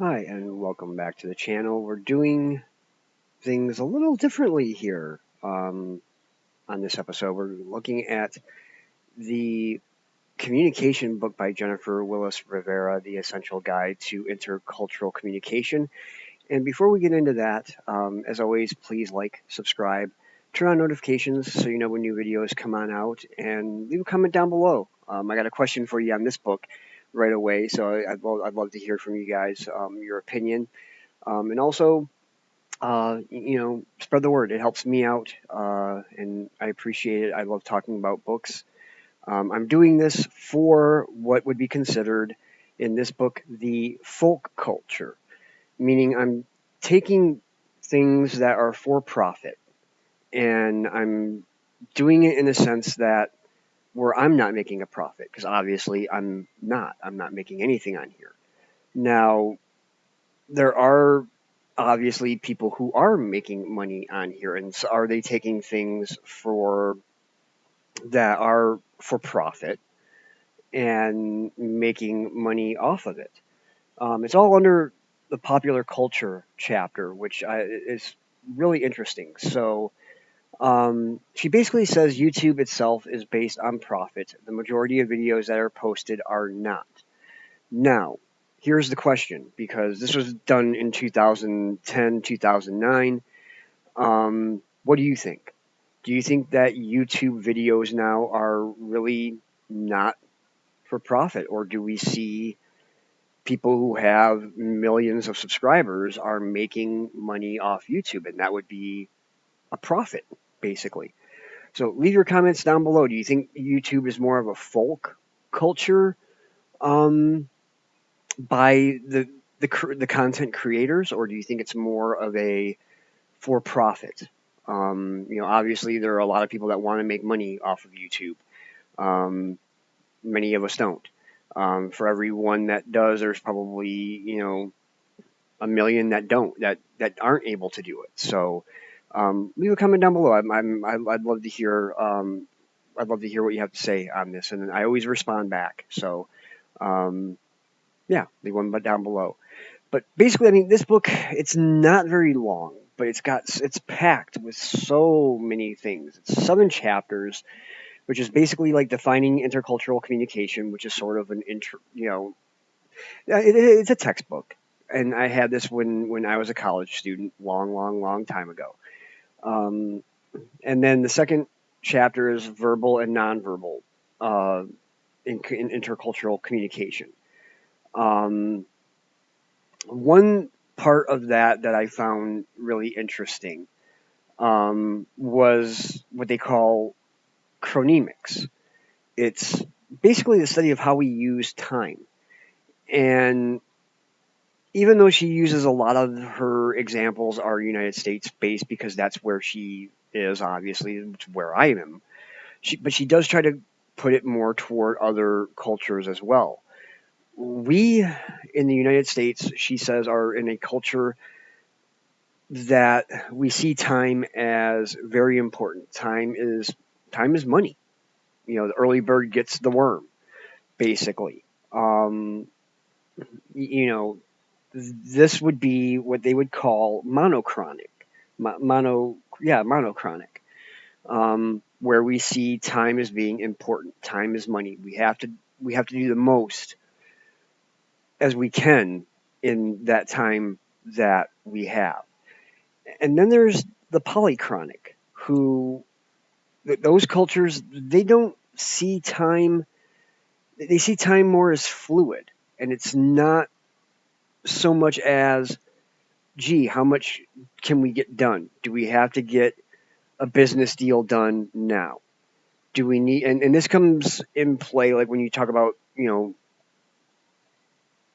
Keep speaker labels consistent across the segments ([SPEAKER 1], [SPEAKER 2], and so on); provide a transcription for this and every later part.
[SPEAKER 1] Hi, and welcome back to the channel. We're doing things a little differently here on this episode. We're looking at the communication book by Jennifer Willis Rivera, The Essential Guide to Intercultural Communication. And before we get into that, as always, please like, subscribe, turn on notifications so you know when new videos come on out, and leave a comment down below. I got a question for you on this book right away, so I'd love to hear from you guys, your opinion. And also, spread the word. It helps me out, and I appreciate it. I love talking about books. I'm doing this for what would be considered in this book the folk culture, meaning I'm taking things that are for profit and I'm doing it in a sense that where I'm not making a profit, because obviously I'm not. I'm not making anything on here. Now, there are obviously people who are making money on here, and so are they taking things for that are for profit and making money off of it? It's all under the popular culture chapter, which is really interesting. So she basically says YouTube itself is based on profit. The majority of videos that are posted are not. Now, here's the question, because this was done in 2010, 2009. What do you think? Do you think that YouTube videos now are really not for profit, or do we see people who have millions of subscribers are making money off YouTube, and that would be a profit, basically? So leave your comments down below. Do you think YouTube is more of a folk culture um, by the content creators, or do you think it's more of a for profit? Obviously there are a lot of people that want to make money off of YouTube. Um, Many of us don't. For every one that does, there's probably a million that don't, that aren't able to do it. So leave a comment down below. I'd love to hear. I'd love to hear what you have to say on this, and I always respond back. So um, yeah, leave one down below. But basically, I mean, this book, it's not very long, but it's packed with so many things. It's 7 chapters, which is basically like defining intercultural communication, which is sort of it's a textbook. And I had this when I was a college student, long time ago. Um, and then the second chapter is verbal and nonverbal in intercultural communication. Um, One part of that I found really interesting was what they call chronemics. It's basically the study of how we use time. And even though she uses a lot of her examples are United States based, because that's where she is, obviously, it's where I am. But she does try to put it more toward other cultures as well. We in the United States, she says, are in a culture that we see time as very important. Time is money. The early bird gets the worm, basically. Um, you know, this would be what they would call monochronic. Monochronic, where we see time as being important. Time is money. We have to do the most as we can in that time that we have. And then there's the polychronic, who those cultures, they don't see time. They see time more as fluid, and it's not so much as, gee, how much can we get done? Do we have to get a business deal done now? Do we need, and this comes in play like when you talk about,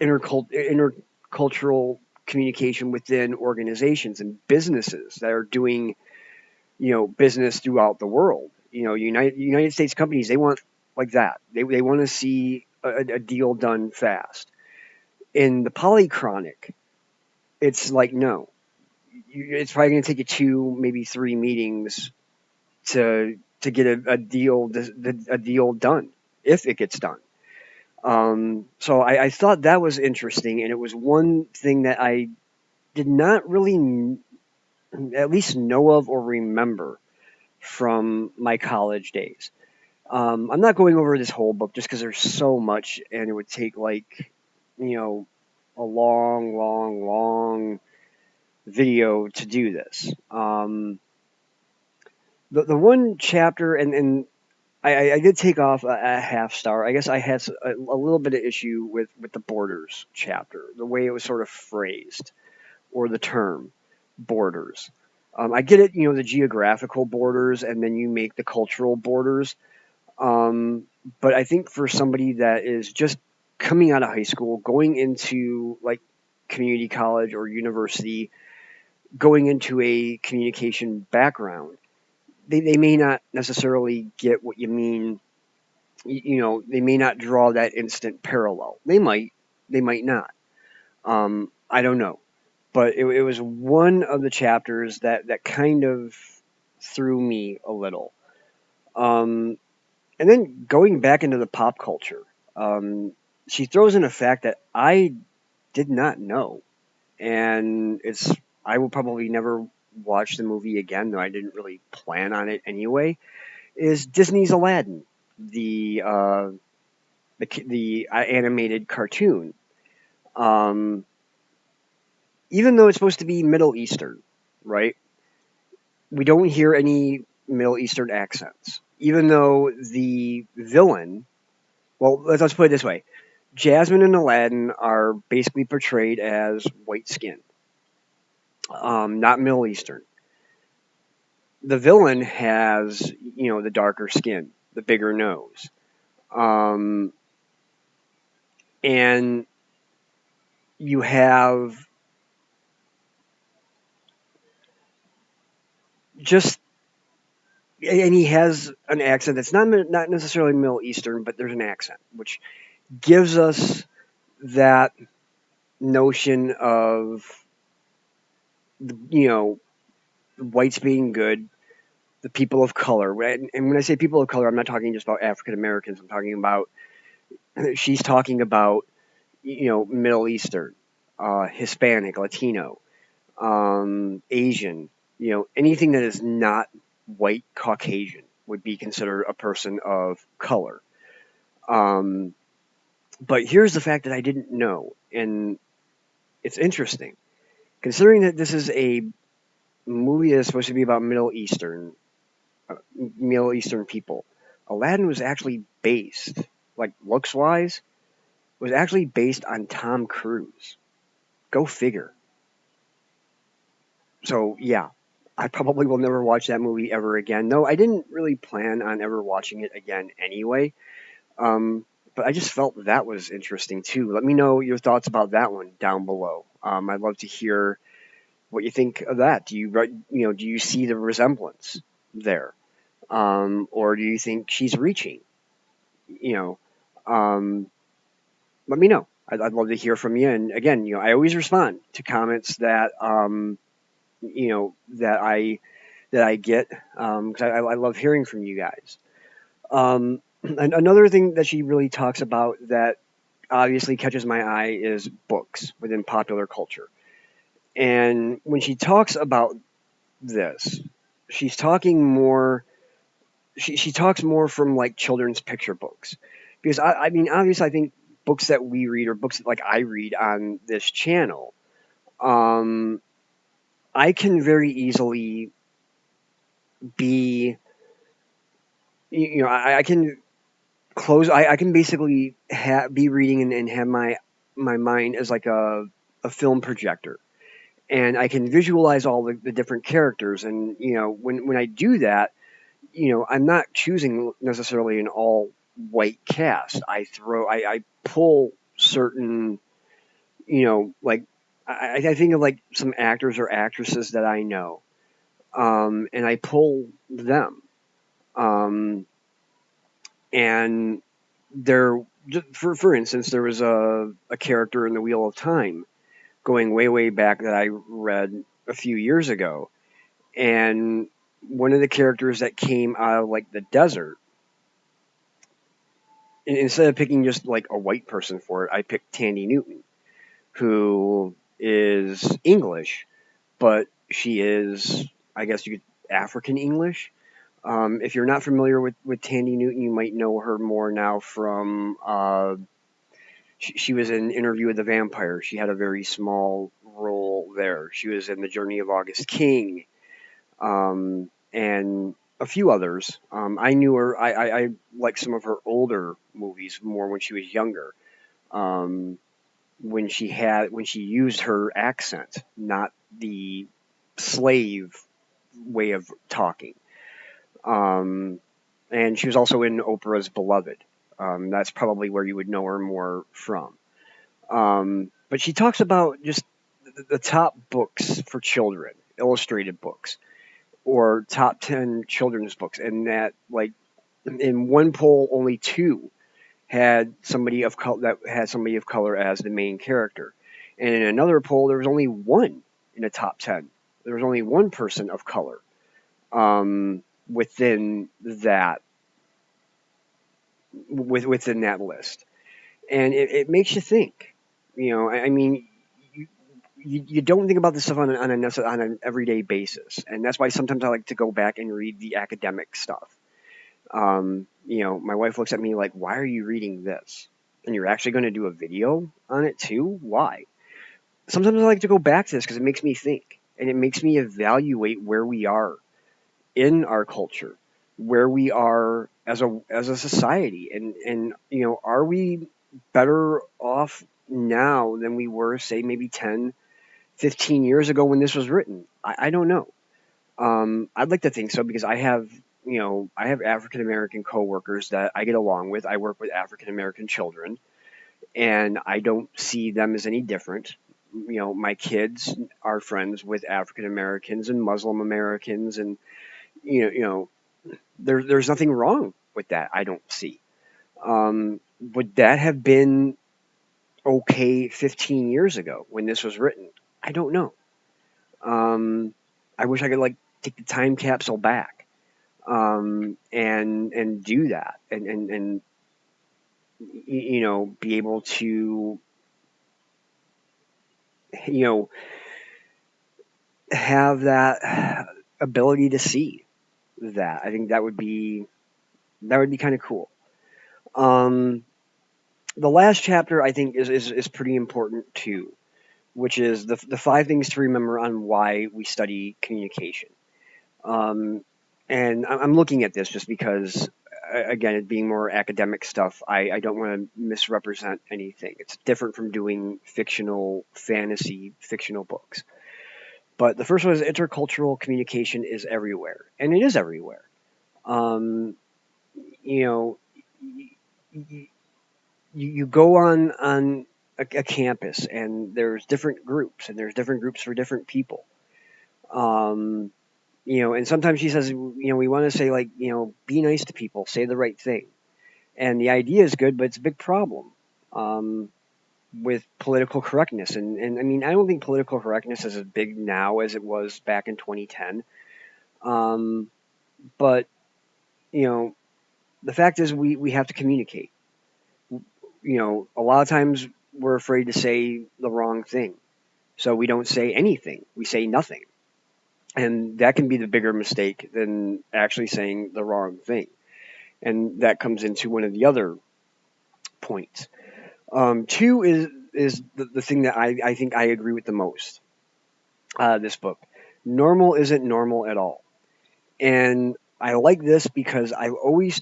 [SPEAKER 1] intercultural communication within organizations and businesses that are doing, business throughout the world. United States companies, they want like that. They want to see a deal done fast. In the polychronic, it's like, no, it's probably going to take you 2, maybe 3 meetings to get a deal done, if it gets done. So I thought that was interesting, and it was one thing that I did not really at least know of or remember from my college days. I'm not going over this whole book just because there's so much, and it would take like, you know, a long, long, long video to do this. The one chapter, and I did take off a half star. I guess I had a little bit of issue with the borders chapter, the way it was sort of phrased, or the term borders. I get it, the geographical borders, and then you make the cultural borders. But I think for somebody that is just coming out of high school, going into like community college or university, going into a communication background, they may not necessarily get what you mean. They may not draw that instant parallel. They might not. I don't know. But it was one of the chapters that kind of threw me a little. And then going back into the pop culture, she throws in a fact that I did not know, and I will probably never watch the movie again, though I didn't really plan on it anyway. Is Disney's Aladdin, the animated cartoon? Um, Even though it's supposed to be Middle Eastern, right? We don't hear any Middle Eastern accents. Even though the villain, well, let's put it this way: Jasmine and Aladdin are basically portrayed as white skin, not Middle Eastern. The villain has, the darker skin, the bigger nose, um, and you have just, and he has an accent that's not necessarily Middle Eastern, but there's an accent which gives us that notion of, whites being good, the people of color. And when I say people of color, I'm not talking just about African Americans. I'm talking about, she's talking about, Middle Eastern, Hispanic, Latino, Asian, anything that is not white Caucasian would be considered a person of color. Um, but here's the fact that I didn't know, and it's interesting. Considering that this is a movie that's supposed to be about Middle Eastern people, Aladdin was actually based, like looks wise, was actually based on Tom Cruise. Go figure. So yeah, I probably will never watch that movie ever again. Though I didn't really plan on ever watching it again anyway. But I just felt that was interesting too. Let me know your thoughts about that one down below. I'd love to hear what you think of that. Do you see the resemblance there, or do you think she's reaching? You know, um, Let me know. I'd love to hear from you. And again, I always respond to comments that you know that I that I get, because I love hearing from you guys. And another thing that she really talks about that obviously catches my eye is books within popular culture. And when she talks about this, she's talking more. She talks more from like children's picture books, because I mean, obviously, I think books that we read or books that like I read on this channel, um, I can very easily be, I can close. I can basically be reading and have my mind as like a film projector, and I can visualize all the different characters. And when I do that, I'm not choosing necessarily an all white cast. I pull certain, like I think of like some actors or actresses that I know, and I pull them. Um, and there, for instance, there was a character in the Wheel of Time going way back that I read a few years ago, and one of the characters that came out of like the desert, instead of picking just like a white person for it, I picked Tandy Newton, who is English, but she is, I guess you could, African English. If you're not familiar with Tandy Newton, you might know her more now from she was in Interview with the Vampire. She had a very small role there. She was in The Journey of August King, and a few others. I knew her. I like some of her older movies more when she was younger. Um, when she used her accent, not the slave way of talking. Um, and she was also in Oprah's Beloved. That's probably where you would know her more from. But she talks about just the top books for children, illustrated books, or top 10 children's books, and that like in one poll, only two had somebody of color as the main character, and in another poll, there was only one in the top 10. There was only one person of color within that within that list, and it makes you think. I mean, you don't think about this stuff on an everyday basis, and that's why sometimes I like to go back and read the academic stuff. My wife looks at me like, "Why are you reading this? And you're actually going to do a video on it too? Why?" Sometimes I like to go back to this because it makes me think, and it makes me evaluate where we are in our culture, where we are as a society, and are we better off now than we were, say, maybe 10, 15 years ago when this was written? I don't know. I'd like to think so because I have African American coworkers that I get along with. I work with African American children, and I don't see them as any different. My kids are friends with African Americans and Muslim Americans, and there's nothing wrong with that. I don't see. Would that have been okay 15 years ago when this was written? I don't know. I wish I could like take the time capsule back and do that and be able to you know have that ability to see that. I think that would be kind of cool. Um, the last chapter I think is pretty important too, which is the five things to remember on why we study communication. Um, and I'm looking at this just because, again, it being more academic stuff, I don't want to misrepresent anything. It's different from doing fictional books. But the first one is intercultural communication is everywhere, and it is everywhere. Um, you know, you go on a campus, and there's different groups, and there's different groups for different people. Um, and sometimes she says, we want to say like, be nice to people, say the right thing. And the idea is good, but it's a big problem with political correctness. And I mean, I don't think political correctness is as big now as it was back in 2010. But, the fact is we have to communicate. A lot of times we're afraid to say the wrong thing. So we don't say anything. We say nothing. And that can be the bigger mistake than actually saying the wrong thing. And that comes into one of the other points. Two is the thing that I think I agree with the most. This book, normal isn't normal at all, and I like this because I've always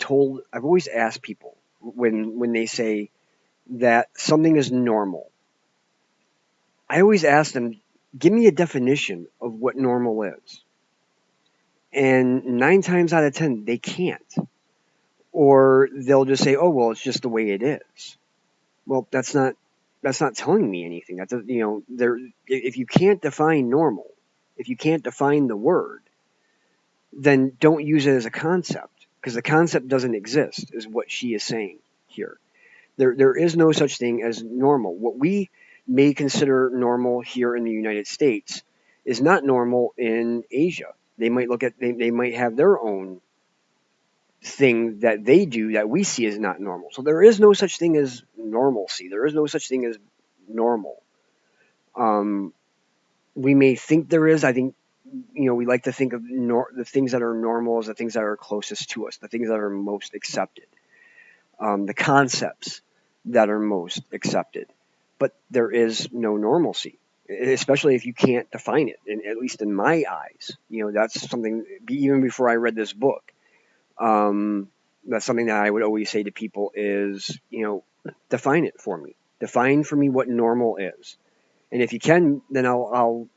[SPEAKER 1] asked people when they say that something is normal. I always ask them, give me a definition of what normal is, and 9 times out of 10 they can't, or they'll just say, oh well, it's just the way it is. Well, that's not telling me anything. That's if you can't define normal, if you can't define the word, then don't use it as a concept because the concept doesn't exist. Is what she is saying here. There is no such thing as normal. What we may consider normal here in the United States is not normal in Asia. They might they might have their own thing that they do that we see as not normal. So there is no such thing as normalcy. There is no such thing as normal. Um, we may think there is. I think, we like to think of the things that are normal as the things that are closest to us, the things that are most accepted, the concepts that are most accepted. But there is no normalcy, especially if you can't define it. And at least in my eyes, that's something. Even before I read this book, that's something that I would always say to people is, define it for me. Define for me what normal is. And if you can, then I'll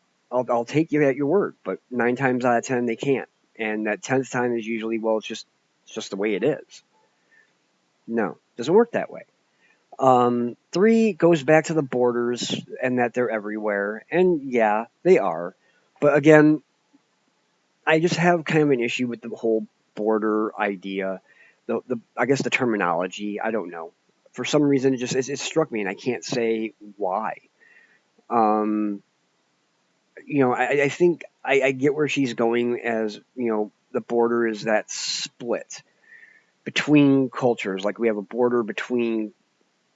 [SPEAKER 1] take you at your word. But 9 times out of 10, they can't. And that 10th time is usually, well, it's just the way it is. No, it doesn't work that way. 3 goes back to the borders and that they're everywhere. And yeah, they are. But again, I just have kind of an issue with the whole border idea. I guess the terminology, I don't know. For some reason, it struck me, and I can't say why. I think I get where she's going, as the border is that split between cultures. Like we have a border between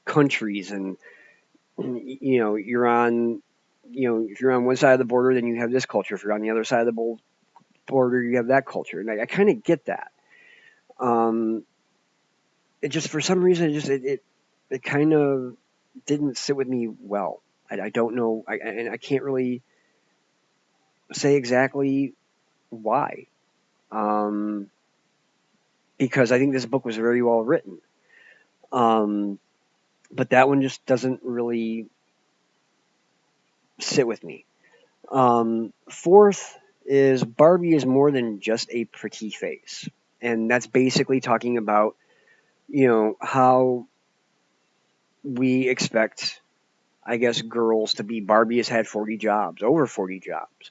[SPEAKER 1] countries, and you're on, if you're on one side of the border, then you have this culture. If you're on the other side of the border, you have that culture, and I kind of get that. It just, for some reason, it kind of didn't sit with me well. I don't know, and I can't really say exactly why. Because I think this book was very well written. But that one just doesn't really sit with me. 4th is Barbie is more than just a pretty face. And that's basically talking about, how we expect, I guess, girls to be. Barbie has had 40 jobs, over 40 jobs.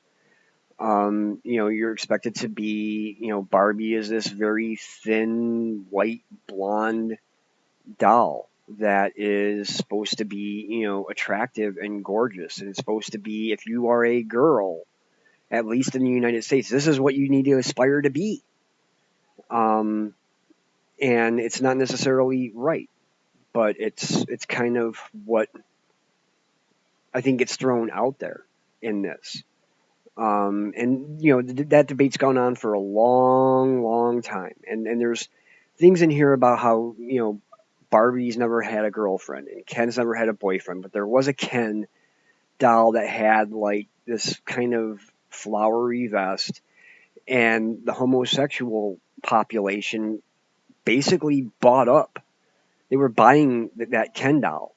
[SPEAKER 1] You're expected to be, Barbie is this very thin, white, blonde doll that is supposed to be, attractive and gorgeous. And it's supposed to be, if you are a girl, at least in the United States, this is what you need to aspire to be. And it's not necessarily right, but it's kind of what I think gets thrown out there in this. And that debate's gone on for a long, long time. And there's things in here about how, Barbie's never had a girlfriend and Ken's never had a boyfriend, but there was a Ken doll that had like this kind of flowery vest, and the homosexual population basically bought up. They were buying that Ken doll,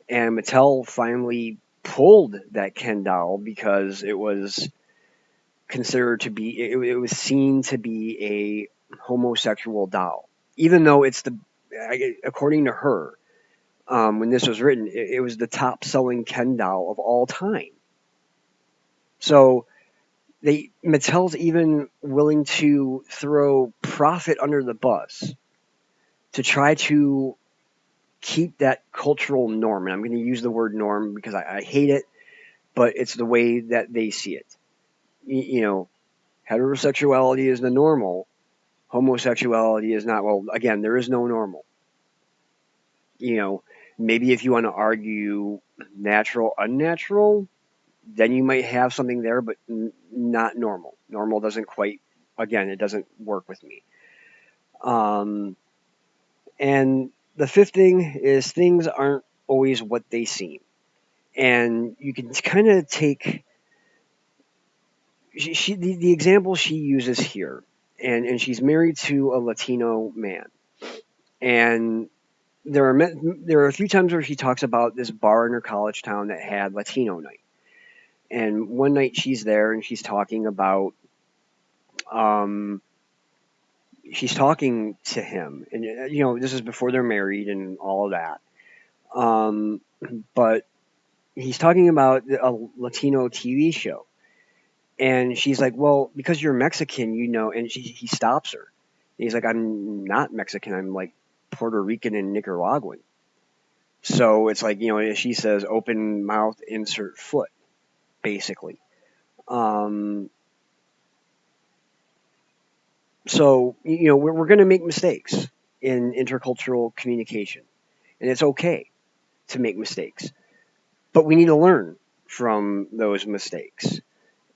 [SPEAKER 1] and Mattel finally pulled that Ken doll because it was considered to be, it was seen to be a homosexual doll, even though it's according to her, when this was written, it was the top selling Ken doll of all time. So Mattel's even willing to throw profit under the bus to try to keep that cultural norm. And I'm going to use the word norm because I hate it, but it's the way that they see it. Heterosexuality is the normal. Homosexuality is not. Well, again, there is no normal. Maybe if you want to argue natural, unnatural, then you might have something there, but not normal. Normal doesn't quite, again, it doesn't work with me. And the 5th thing is things aren't always what they seem. And you can kind of take the example she uses here, and she's married to a Latino man. And there are a few times where she talks about this bar in her college town that had Latino night. And one night she's there and she's talking about, she's talking to him, and this is before they're married and all of that. But he's talking about a Latino TV show, and she's like, "Well, because you're Mexican, And he stops her. And he's like, "I'm not Mexican. I'm like Puerto Rican and Nicaraguan." So it's like, she says, "Open mouth, insert foot," basically. So, we're going to make mistakes in intercultural communication, and it's okay to make mistakes, but we need to learn from those mistakes.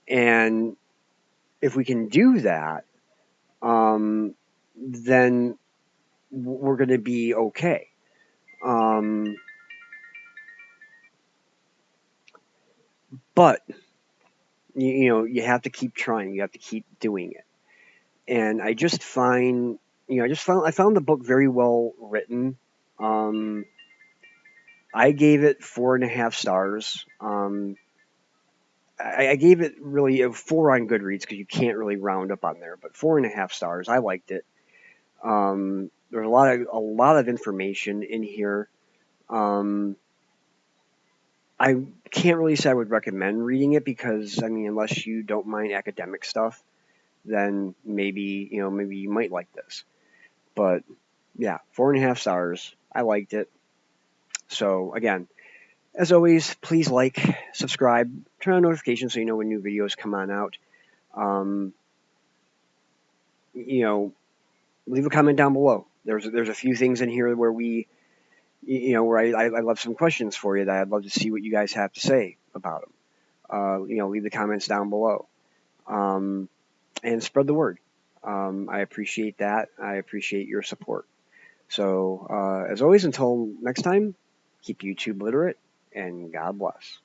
[SPEAKER 1] And if we can do that, then we're going to be okay. Um, but you have to keep trying. You have to keep doing it. And I found the book very well written. Um, I gave it 4.5 stars. I gave it really a 4 on Goodreads because you can't really round up on there, but 4.5 stars. I liked it. There's a lot of information in here. Um, I can't really say I would recommend reading it because unless you don't mind academic stuff, then maybe you might like this. But yeah, 4.5 stars. I liked it. So again, as always, please like, subscribe, turn on notifications so you know when new videos come on out. Um, you know, leave a comment down below. There's a few things in here where where I left some questions for you that I'd love to see what you guys have to say about them. Leave the comments down below, and spread the word. I appreciate that. I appreciate your support. So, as always, until next time, keep YouTube literate, and God bless.